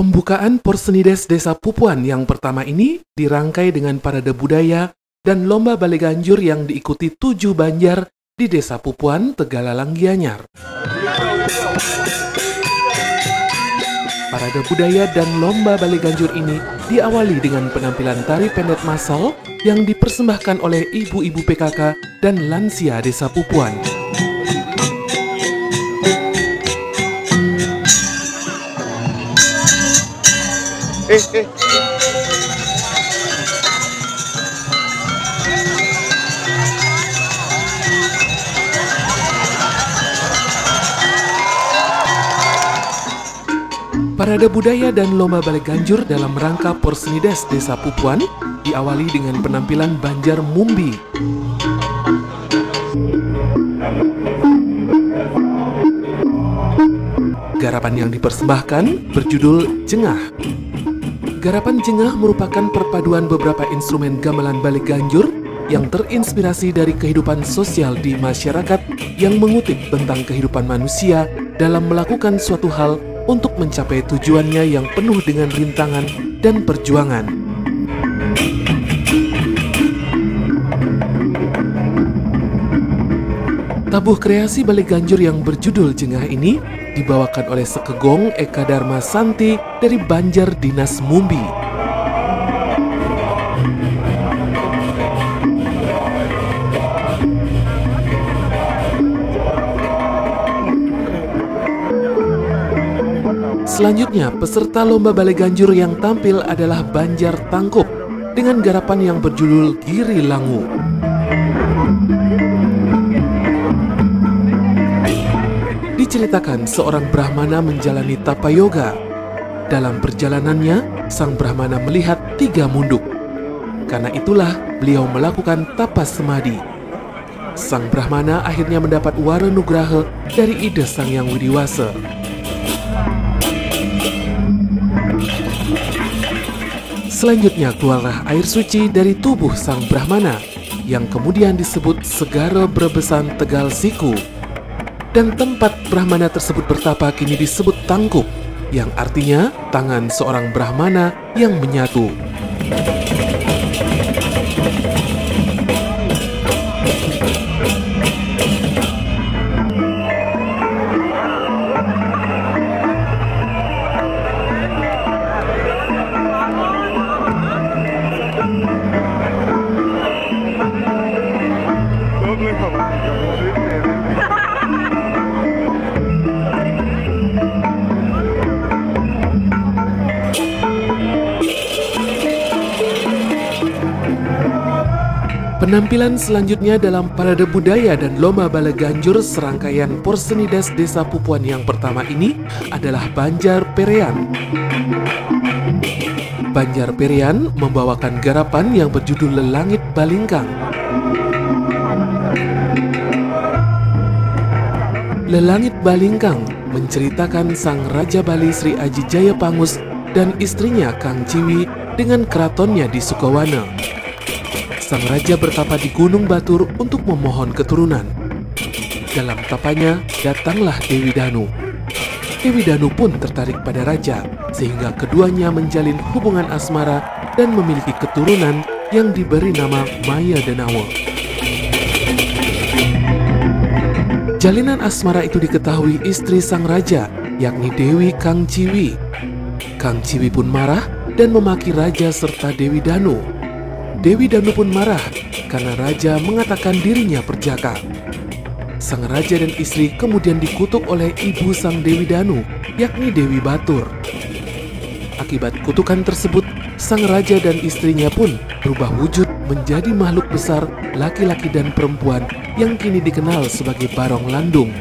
Pembukaan Porsenides Desa Pupuan yang pertama ini dirangkai dengan parade budaya dan lomba bale ganjur yang diikuti 7 banjar di Desa Pupuan, Tegalalang, Gianyar. Parade budaya dan lomba bale ganjur ini diawali dengan penampilan tari pendet massal yang dipersembahkan oleh ibu-ibu PKK dan lansia Desa Pupuan. Parade budaya dan lomba bale ganjur dalam rangka Porsenides Desa Pupuan diawali dengan penampilan Banjar Mumbi. Garapan yang dipersembahkan berjudul Jengah. Garapan Jengah merupakan perpaduan beberapa instrumen gamelan bale ganjur yang terinspirasi dari kehidupan sosial di masyarakat yang mengutip tentang kehidupan manusia dalam melakukan suatu hal untuk mencapai tujuannya yang penuh dengan rintangan dan perjuangan. Tabuh kreasi bale ganjur yang berjudul Jengah ini dibawakan oleh Sekegong Eka Dharma Santi dari Banjar Dinas Mumbi. Selanjutnya, peserta lomba bale ganjur yang tampil adalah Banjar Tangkup dengan garapan yang berjudul Giri Langu. Diceritakan seorang Brahmana menjalani tapa yoga. Dalam perjalanannya, sang Brahmana melihat 3 munduk. Karena itulah beliau melakukan tapas semadi. Sang Brahmana akhirnya mendapat wara nugraha dari Ida Sang Hyang Widiwasa. Selanjutnya keluarlah air suci dari tubuh sang Brahmana yang kemudian disebut Segara Brebesan Tegal Siku. Dan tempat Brahmana tersebut bertapa kini disebut Tangkup, yang artinya tangan seorang Brahmana yang menyatu. Penampilan selanjutnya dalam parade budaya dan lomba bale ganjur serangkaian Porsenides Desa Pupuan yang pertama ini adalah Banjar Perean. Banjar Perean membawakan garapan yang berjudul Lelangit Balingkang. Lelangit Balingkang menceritakan sang Raja Bali Sri Aji Jayapangus dan istrinya Kang Ciwi dengan keratonnya di Sukawana. Sang raja bertapa di Gunung Batur untuk memohon keturunan. Dalam tapanya, datanglah Dewi Danu. Dewi Danu pun tertarik pada raja, sehingga keduanya menjalin hubungan asmara dan memiliki keturunan yang diberi nama Maya Denawa. Jalinan asmara itu diketahui istri sang raja, yakni Dewi Kang Ciwi. Kang Ciwi pun marah dan memaki raja serta Dewi Danu. Dewi Danu pun marah karena raja mengatakan dirinya perjaka. Sang raja dan istri kemudian dikutuk oleh ibu sang Dewi Danu, yakni Dewi Batur. Akibat kutukan tersebut, sang raja dan istrinya pun berubah wujud menjadi makhluk besar, laki-laki dan perempuan yang kini dikenal sebagai Barong Landung.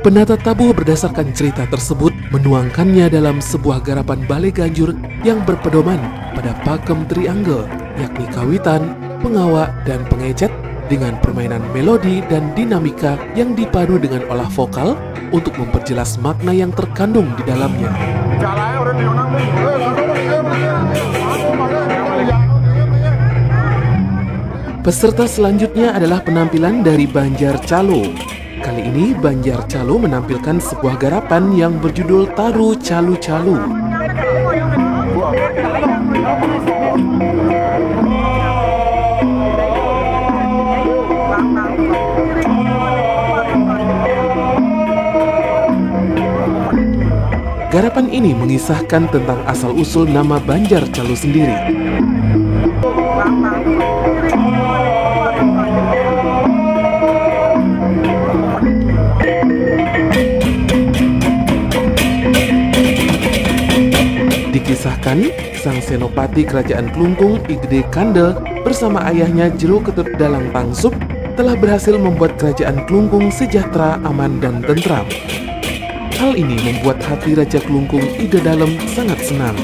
Penata tabuh berdasarkan cerita tersebut menuangkannya dalam sebuah garapan bale ganjur yang berpedoman pada pakem triangle, yakni kawitan, pengawak, dan pengecet dengan permainan melodi dan dinamika yang dipadu dengan olah vokal untuk memperjelas makna yang terkandung di dalamnya. Peserta selanjutnya adalah penampilan dari Banjar Calo. Kali ini Banjar Calo menampilkan sebuah garapan yang berjudul Taru Calu Calu. Garapan ini mengisahkan tentang asal-usul nama Banjar Calo sendiri. Dikisahkan, sang senopati kerajaan Klungkung I Gede Kande bersama ayahnya Jero Ketut Dalang Tangsup telah berhasil membuat kerajaan Klungkung sejahtera, aman, dan tentram. Hal ini membuat hati Raja Klungkung Ida Dalem sangat senang.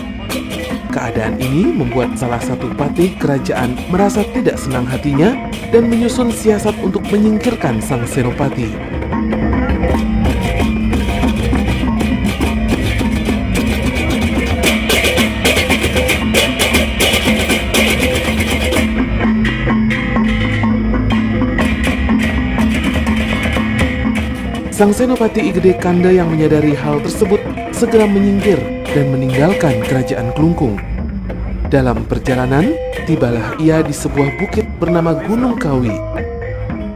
Keadaan ini membuat salah satu patih kerajaan merasa tidak senang hatinya dan menyusun siasat untuk menyingkirkan sang senopati. Sang senopati I Gede Kande yang menyadari hal tersebut segera menyingkir dan meninggalkan kerajaan Klungkung. Dalam perjalanan, tibalah ia di sebuah bukit bernama Gunung Kawi.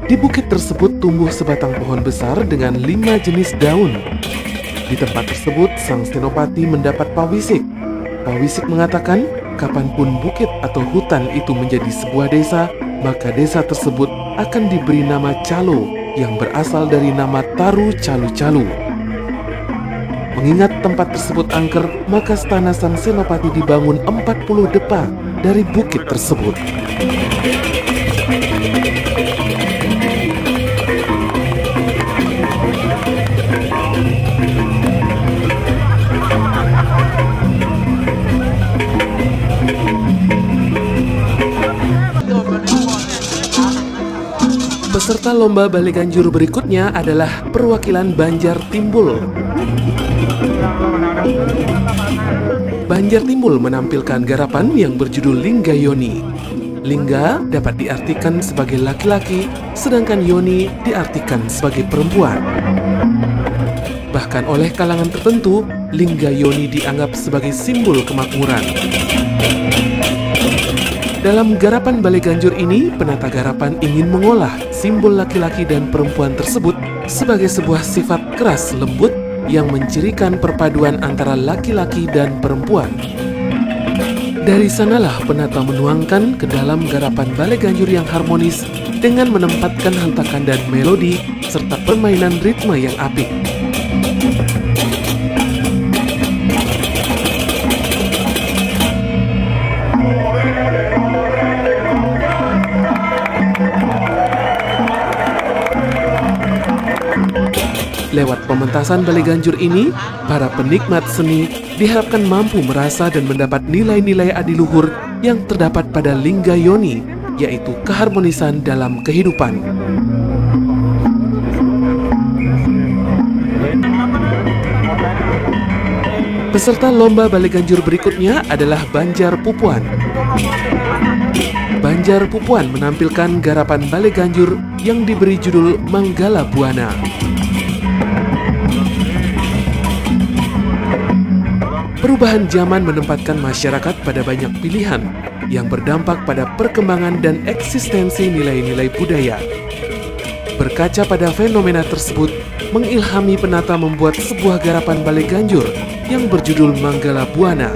Di bukit tersebut tumbuh sebatang pohon besar dengan 5 jenis daun. Di tempat tersebut, sang senopati mendapat pawisik. Pawisik mengatakan, kapanpun bukit atau hutan itu menjadi sebuah desa, maka desa tersebut akan diberi nama Calo, yang berasal dari nama Taru Calu Calu. Mengingat tempat tersebut angker, maka stana sang senopati dibangun 40 depa dari bukit tersebut. Peserta lomba Bale Ganjur berikutnya adalah perwakilan Banjar Timbul. Banjar Timbul menampilkan garapan yang berjudul Lingga Yoni. Lingga dapat diartikan sebagai laki-laki, sedangkan Yoni diartikan sebagai perempuan. Bahkan oleh kalangan tertentu, Lingga Yoni dianggap sebagai simbol kemakmuran. Dalam garapan Bale Ganjur ini, penata garapan ingin mengolah simbol laki-laki dan perempuan tersebut sebagai sebuah sifat keras lembut yang mencirikan perpaduan antara laki-laki dan perempuan. Dari sanalah penata menuangkan ke dalam garapan Bale Ganjur yang harmonis dengan menempatkan hentakan dan melodi serta permainan ritme yang apik. Lewat pementasan Bale Ganjur ini, para penikmat seni diharapkan mampu merasa dan mendapat nilai-nilai adiluhur yang terdapat pada Lingga Yoni, yaitu keharmonisan dalam kehidupan. Peserta lomba Bale Ganjur berikutnya adalah Banjar Pupuan. Banjar Pupuan menampilkan garapan Bale Ganjur yang diberi judul Manggala Buana. Perubahan zaman menempatkan masyarakat pada banyak pilihan yang berdampak pada perkembangan dan eksistensi nilai-nilai budaya. Berkaca pada fenomena tersebut, mengilhami penata membuat sebuah garapan Bale Ganjur yang berjudul Manggala Buana.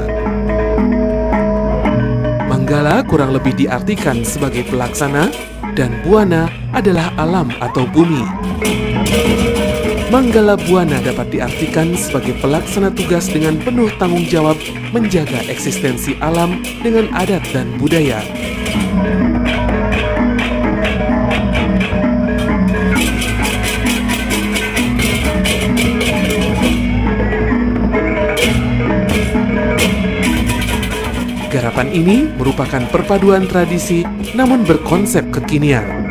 Manggala kurang lebih diartikan sebagai pelaksana dan Buana adalah alam atau bumi. Manggala Buana dapat diartikan sebagai pelaksana tugas dengan penuh tanggung jawab menjaga eksistensi alam dengan adat dan budaya. Garapan ini merupakan perpaduan tradisi namun berkonsep kekinian.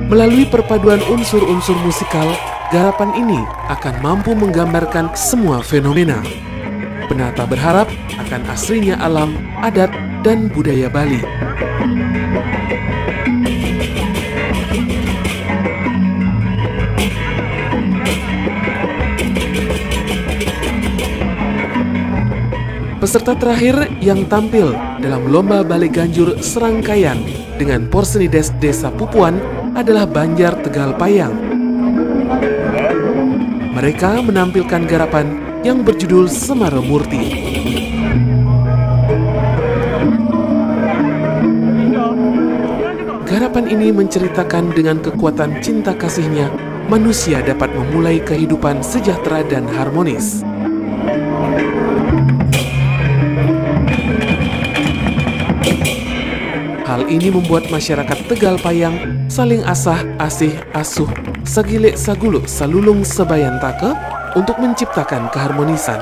Melalui perpaduan unsur-unsur musikal, garapan ini akan mampu menggambarkan semua fenomena. Penata berharap akan aslinya alam, adat, dan budaya Bali. Peserta terakhir yang tampil dalam lomba Bale Ganjur serangkaian dengan Porsenides Desa Pupuan adalah Banjar Tegal Payang. Mereka menampilkan garapan yang berjudul Semara Murti. Garapan ini menceritakan dengan kekuatan cinta kasihnya, manusia dapat memulai kehidupan sejahtera dan harmonis. Hal ini membuat masyarakat Tegal Payang saling asah, asih, asuh, sagilek saguluk salulung sebayan take untuk menciptakan keharmonisan.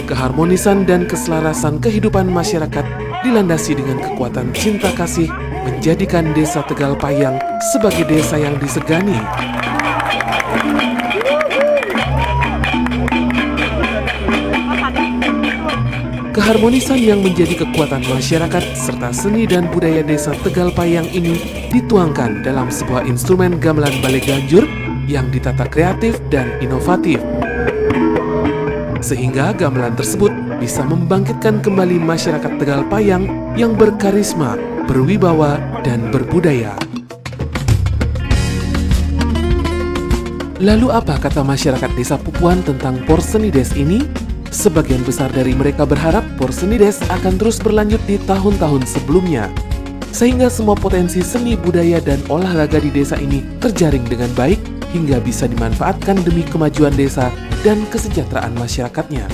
Keharmonisan dan keselarasan kehidupan masyarakat dilandasi dengan kekuatan cinta kasih menjadikan Desa Tegal Payang sebagai desa yang disegani. Keharmonisan yang menjadi kekuatan masyarakat serta seni dan budaya Desa Tegal Payang ini dituangkan dalam sebuah instrumen gamelan Bale Ganjur yang ditata kreatif dan inovatif. Sehingga gamelan tersebut bisa membangkitkan kembali masyarakat Tegal Payang yang berkarisma, berwibawa, dan berbudaya. Lalu apa kata masyarakat Desa Pupuan tentang Porsenides ini? Sebagian besar dari mereka berharap Porsenides akan terus berlanjut di tahun-tahun sebelumnya, sehingga semua potensi seni budaya dan olahraga di desa ini terjaring dengan baik hingga bisa dimanfaatkan demi kemajuan desa dan kesejahteraan masyarakatnya.